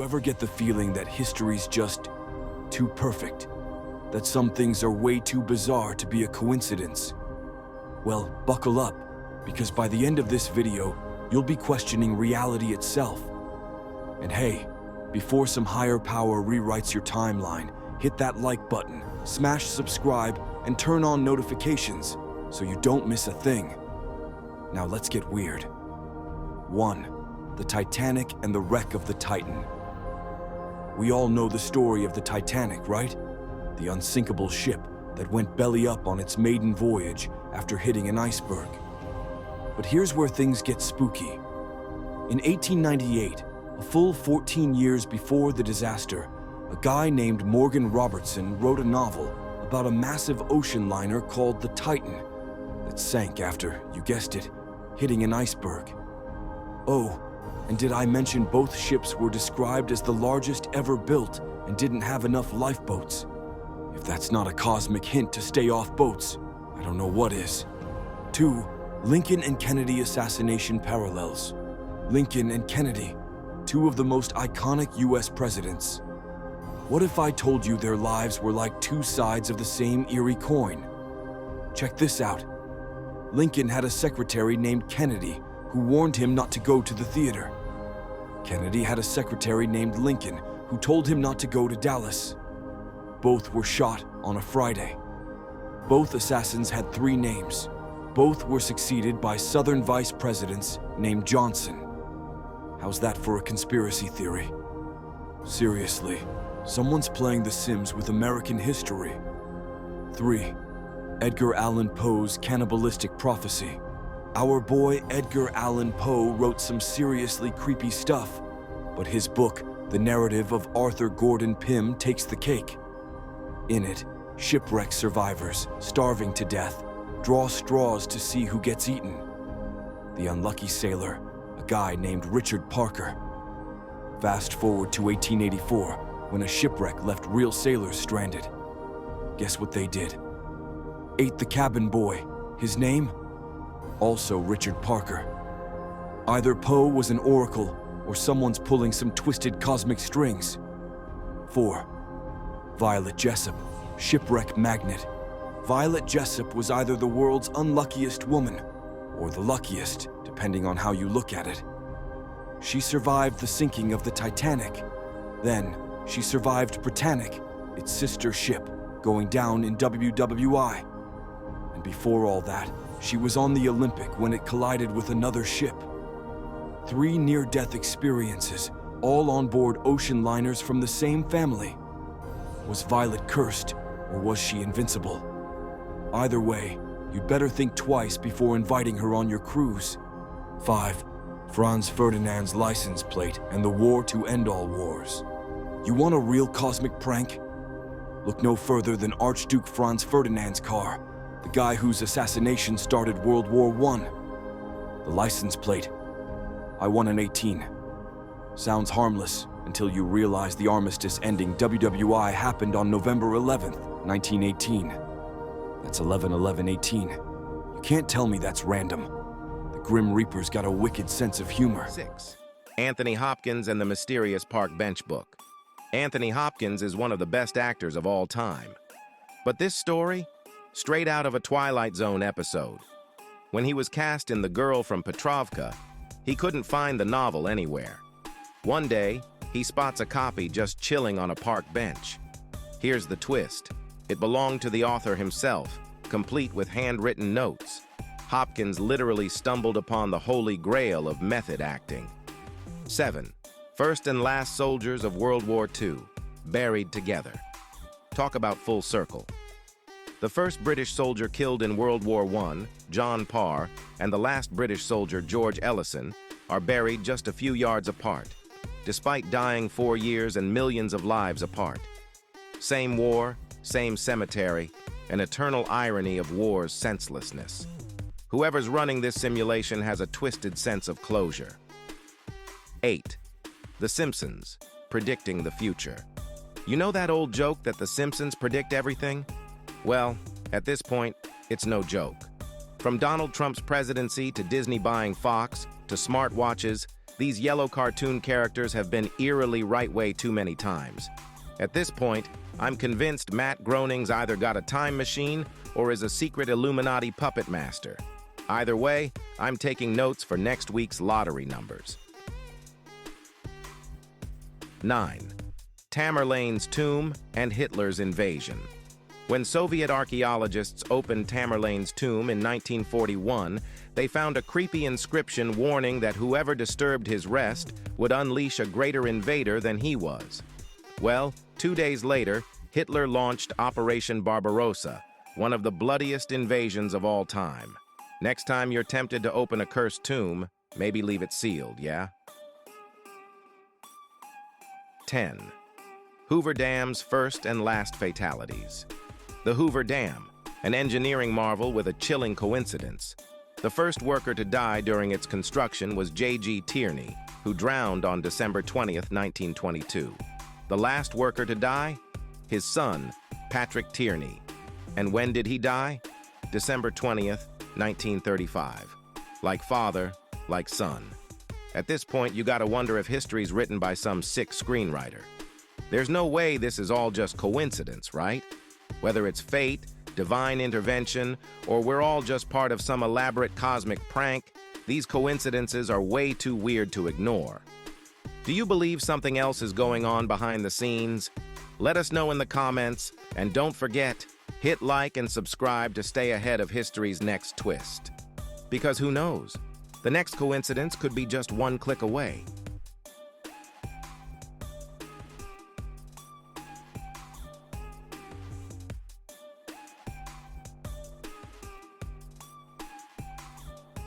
ever get the feeling that history's just too perfect? That some things are way too bizarre to be a coincidence? Well, buckle up, because by the end of this video, you'll be questioning reality itself. And hey, before some higher power rewrites your timeline, hit that like button, smash subscribe, and turn on notifications so you don't miss a thing. Now let's get weird. 1. The Titanic and the wreck of the Titan. We all know the story of the Titanic, right? The unsinkable ship that went belly up on its maiden voyage after hitting an iceberg. But here's where things get spooky. In 1898, a full 14 years before the disaster, a guy named Morgan Robertson wrote a novel about a massive ocean liner called the Titan that sank after, you guessed it, hitting an iceberg. Oh, and did I mention both ships were described as the largest ever built and didn't have enough lifeboats? If that's not a cosmic hint to stay off boats, I don't know what is. 2. Lincoln and Kennedy assassination parallels. Lincoln and Kennedy, two of the most iconic US presidents. What if I told you their lives were like two sides of the same eerie coin? Check this out. Lincoln had a secretary named Kennedy who warned him not to go to the theater. Kennedy had a secretary named Lincoln who told him not to go to Dallas. Both were shot on a Friday. Both assassins had 3 names. Both were succeeded by Southern vice presidents named Johnson. How's that for a conspiracy theory? Seriously, someone's playing The Sims with American history. 3. Edgar Allan Poe's Cannibalistic Prophecy. Our boy Edgar Allan Poe wrote some seriously creepy stuff, but his book, The Narrative of Arthur Gordon Pym, takes the cake. In it, shipwreck survivors, starving to death, draw straws to see who gets eaten. The unlucky sailor, a guy named Richard Parker. Fast forward to 1884, when a shipwreck left real sailors stranded. Guess what they did? Ate the cabin boy. His name? Also Richard Parker. Either Poe was an oracle, or someone's pulling some twisted cosmic strings. 4. Violet Jessop, shipwreck magnet. Violet Jessop was either the world's unluckiest woman, or the luckiest, depending on how you look at it. She survived the sinking of the Titanic. Then, she survived Britannic, its sister ship, going down in WWI. And before all that, she was on the Olympic when it collided with another ship. 3 near-death experiences, all on board ocean liners from the same family. Was Violet cursed, or was she invincible? Either way, you'd better think twice before inviting her on your cruise. 5. Franz Ferdinand's license plate and the war to end all wars. You want a real cosmic prank? Look no further than Archduke Franz Ferdinand's car, the guy whose assassination started World War I. The license plate, I won an 18. Sounds harmless until you realize the armistice ending WWI happened on November 11th, 1918. That's 11/11/18. You can't tell me that's random. The Grim Reaper's got a wicked sense of humor. 6. Anthony Hopkins and the Mysterious Park Bench Book. Anthony Hopkins is one of the best actors of all time. But this story? Straight out of a Twilight Zone episode. When he was cast in The Girl from Petrovka, he couldn't find the novel anywhere. One day, he spots a copy just chilling on a park bench. Here's the twist. It belonged to the author himself, complete with handwritten notes. Hopkins literally stumbled upon the holy grail of method acting. 7. First and last soldiers of World War II, buried together. Talk about full circle. The first British soldier killed in World War I, John Parr, and the last British soldier, George Ellison, are buried just a few yards apart, despite dying 4 years and millions of lives apart. Same war, same cemetery, an eternal irony of war's senselessness. Whoever's running this simulation has a twisted sense of closure. 8. The Simpsons, predicting the future. You know that old joke that the Simpsons predict everything? Well, at this point, it's no joke. From Donald Trump's presidency to Disney buying Fox to smartwatches, these yellow cartoon characters have been eerily right way too many times. At this point, I'm convinced Matt Groening's either got a time machine or is a secret Illuminati puppet master. Either way, I'm taking notes for next week's lottery numbers. 9. Tamerlane'S tomb and Hitler's invasion. When Soviet archaeologists opened Tamerlane'S tomb in 1941, they found a creepy inscription warning that whoever disturbed his rest would unleash a greater invader than he was. Well, 2 days later, Hitler launched Operation Barbarossa, one of the bloodiest invasions of all time. Next time you're tempted to open a cursed tomb, maybe leave it sealed, yeah? 10. Hoover Dam's first and last fatalities. The Hoover Dam, an engineering marvel with a chilling coincidence. The first worker to die during its construction was J.G. Tierney, who drowned on December 20th, 1922. The last worker to die? His son, Patrick Tierney. And when did he die? December 20th, 1935. Like father, like son. At this point, you gotta wonder if history's written by some sick screenwriter. There's no way this is all just coincidence, right? Whether it's fate, divine intervention, or we're all just part of some elaborate cosmic prank, these coincidences are way too weird to ignore. Do you believe something else is going on behind the scenes? Let us know in the comments, and don't forget, hit like and subscribe to stay ahead of history's next twist. Because who knows? The next coincidence could be just one click away.